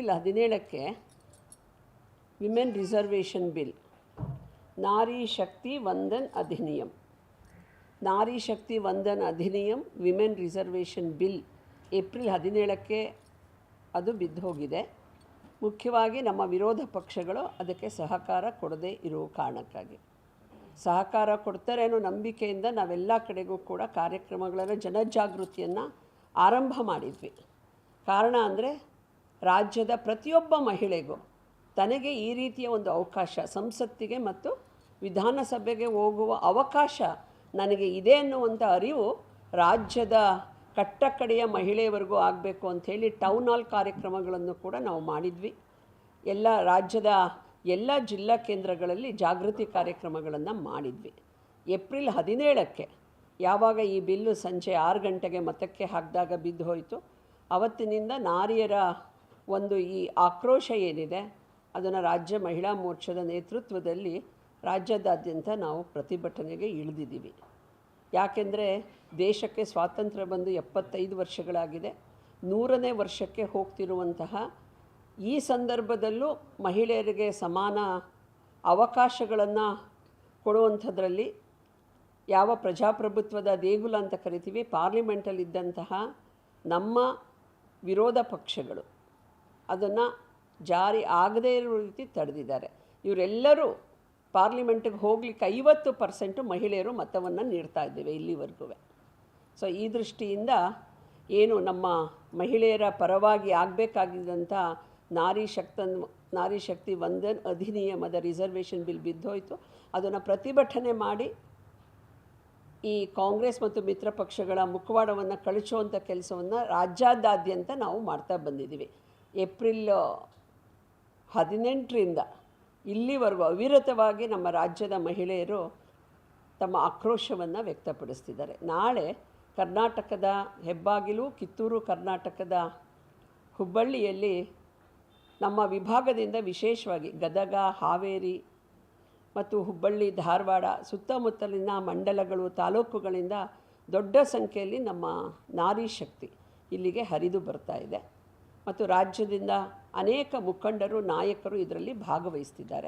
April 17ಕ್ಕೆ women reservation bill, Nari Shakti Vandan Adhiniyam, Nari Shakti Vandan Adhiniyam women reservation bill April 17ಕ್ಕೆ ಅದು ಬಿದ್ದು ಹೋಗಿದೆ. ಮುಖ್ಯವಾಗಿ ನಮ್ಮ ವಿರೋಧ ಪಕ್ಷಗಳು ಅದಕ್ಕೆ ಸಹಕಾರ ಕೊಡದೇ ಇರುವ ಕಾರಣಕ್ಕಾಗಿ. ಸಹಕಾರ ಕೊಡ್ತಾರೆ ಅನ್ನೋ ನಂಬಿಕೆಯಿಂದ ನಾವೆಲ್ಲ ಕಡೆಗೂ ಕೂಡ ಕಾರ್ಯಕ್ರಮಗಳನ್ನು, ಜನಜಾಗೃತಿಯನ್ನು ಆರಂಭ ಮಾಡಿದ್ವಿ. ಕಾರಣ ಅಂದರೆ ರಾಜ್ಯದ ಪ್ರತಿಯೊಬ್ಬ ಮಹಿಳೆಗೂ ತನಗೆ ಈ ರೀತಿಯ ಒಂದು ಅವಕಾಶ, ಸಂಸತ್ತಿಗೆ ಮತ್ತು ವಿಧಾನಸಭೆಗೆ ಹೋಗುವ ಅವಕಾಶ ನನಗೆ ಇದೆ ಅನ್ನುವಂಥ ಅರಿವು ರಾಜ್ಯದ ಕಟ್ಟಕಡೆಯ ಮಹಿಳೆಯವರೆಗೂ ಆಗಬೇಕು ಅಂಥೇಳಿ ಟೌನ್ ಹಾಲ್ ಕಾರ್ಯಕ್ರಮಗಳನ್ನು ಕೂಡ ನಾವು ಮಾಡಿದ್ವಿ. ಎಲ್ಲ ರಾಜ್ಯದ ಎಲ್ಲ ಜಿಲ್ಲಾ ಕೇಂದ್ರಗಳಲ್ಲಿ ಜಾಗೃತಿ ಕಾರ್ಯಕ್ರಮಗಳನ್ನು ಮಾಡಿದ್ವಿ. ಏಪ್ರಿಲ್ 17ಕ್ಕೆ ಯಾವಾಗ ಈ ಬಿಲ್ಲು ಸಂಜೆ 6 ಗಂಟೆಗೆ ಮತಕ್ಕೆ ಹಾಕಿದಾಗ ಬಿದ್ದು ಹೋಯಿತು, ಅವತ್ತಿನಿಂದ ನಾರಿಯರ ಒಂದು ಈ ಆಕ್ರೋಶ ಏನಿದೆ ಅದನ್ನು ರಾಜ್ಯ ಮಹಿಳಾ ಮೋರ್ಚಾದ ನೇತೃತ್ವದಲ್ಲಿ ರಾಜ್ಯದಾದ್ಯಂತ ನಾವು ಪ್ರತಿಭಟನೆಗೆ ಇಳಿದಿದ್ದೀವಿ. ಯಾಕೆಂದರೆ ದೇಶಕ್ಕೆ ಸ್ವಾತಂತ್ರ್ಯ ಬಂದು 75 ವರ್ಷಗಳಾಗಿದೆ. 100ನೇ ವರ್ಷಕ್ಕೆ ಹೋಗ್ತಿರುವಂತಹ ಈ ಸಂದರ್ಭದಲ್ಲೂ ಮಹಿಳೆಯರಿಗೆ ಸಮಾನ ಅವಕಾಶಗಳನ್ನು ಕೊಡುವಂಥದ್ರಲ್ಲಿ ಯಾವ ಪ್ರಜಾಪ್ರಭುತ್ವದ ದೇಗುಲ ಅಂತ ಕರಿತೀವಿ, ಪಾರ್ಲಿಮೆಂಟಲ್ಲಿದ್ದಂತಹ ನಮ್ಮ ವಿರೋಧ ಪಕ್ಷಗಳು ಅದನ್ನು ಜಾರಿ ಆಗದೇ ಇರೋ ರೀತಿ ತಡೆದಿದ್ದಾರೆ. ಇವರೆಲ್ಲರೂ ಪಾರ್ಲಿಮೆಂಟಿಗೆ ಹೋಗ್ಲಿಕ್ಕೆ 50% ಮಹಿಳೆಯರು ಮತವನ್ನು ನೀಡ್ತಾ ಇದ್ದೇವೆ ಇಲ್ಲಿವರೆಗೂ. ಸೊ ಈ ದೃಷ್ಟಿಯಿಂದ ಏನು ನಮ್ಮ ಮಹಿಳೆಯರ ಪರವಾಗಿ ಆಗಬೇಕಾಗಿದ್ದಂಥ ನಾರಿ ಶಕ್ತಿ ವಂದನ್ ಅಧಿನಿಯಮದ ರಿಸರ್ವೇಷನ್ ಬಿಲ್ ಬಿದ್ದೋಯ್ತು. ಅದನ್ನು ಪ್ರತಿಭಟನೆ ಮಾಡಿ ಈ ಕಾಂಗ್ರೆಸ್ ಮತ್ತು ಮಿತ್ರ ಪಕ್ಷಗಳ ಮುಖವಾಡವನ್ನು ಕಳಚುವಂಥ ಕೆಲಸವನ್ನು ರಾಜ್ಯಾದ್ಯಂತ ನಾವು ಮಾಡ್ತಾ ಬಂದಿದ್ದೀವಿ. ಏಪ್ರಿಲ್ 18ರಿಂದ ಇಲ್ಲಿವರೆಗೂ ಅವಿರತವಾಗಿ ನಮ್ಮ ರಾಜ್ಯದ ಮಹಿಳೆಯರು ತಮ್ಮ ಆಕ್ರೋಶವನ್ನು ವ್ಯಕ್ತಪಡಿಸ್ತಿದ್ದಾರೆ. ನಾಳೆ ಕರ್ನಾಟಕದ ಹೆಬ್ಬಾಗಿಲು, ಕಿತ್ತೂರು ಕರ್ನಾಟಕದ ಹುಬ್ಬಳ್ಳಿಯಲ್ಲಿ ನಮ್ಮ ವಿಭಾಗದಿಂದ ವಿಶೇಷವಾಗಿ ಗದಗ, ಹಾವೇರಿ ಮತ್ತು ಹುಬ್ಬಳ್ಳಿ, ಧಾರವಾಡ ಸುತ್ತಮುತ್ತಲಿನ ಮಂಡಲಗಳು, ತಾಲೂಕುಗಳಿಂದ ದೊಡ್ಡ ಸಂಖ್ಯೆಯಲ್ಲಿ ನಮ್ಮ ನಾರಿ ಶಕ್ತಿ ಇಲ್ಲಿಗೆ ಹರಿದು ಬರ್ತಾ ಇದೆ. ಮತ್ತು ರಾಜ್ಯದಿಂದ ಅನೇಕ ಮುಖಂಡರು, ನಾಯಕರು ಇದರಲ್ಲಿ ಭಾಗವಹಿಸ್ತಿದ್ದಾರೆ.